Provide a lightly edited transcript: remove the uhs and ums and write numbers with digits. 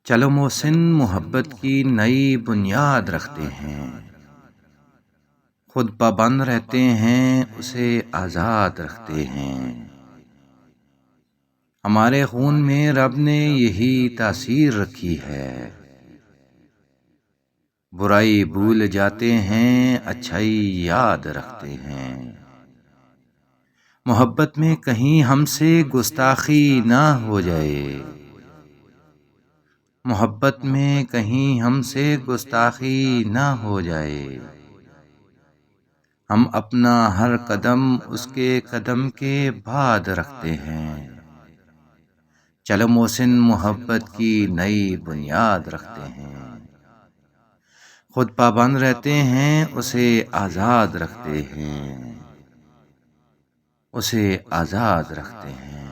चलो मोहसिन मोहब्बत की नई बुनियाद रखते हैं। खुद पाबंद रहते हैं, उसे आज़ाद रखते हैं। हमारे खून में रब ने यही तासीर रखी है। बुराई भूल जाते हैं, अच्छाई याद रखते हैं। मोहब्बत में कहीं हमसे गुस्ताखी ना हो जाए। मोहब्बत में कहीं हमसे गुस्ताखी ना हो जाए। हम अपना हर कदम उसके कदम के बाद रखते हैं। चलो मोहसिन मोहब्बत की नई बुनियाद रखते हैं। खुद पाबंद रहते हैं, उसे आज़ाद रखते हैं। उसे आज़ाद रखते हैं।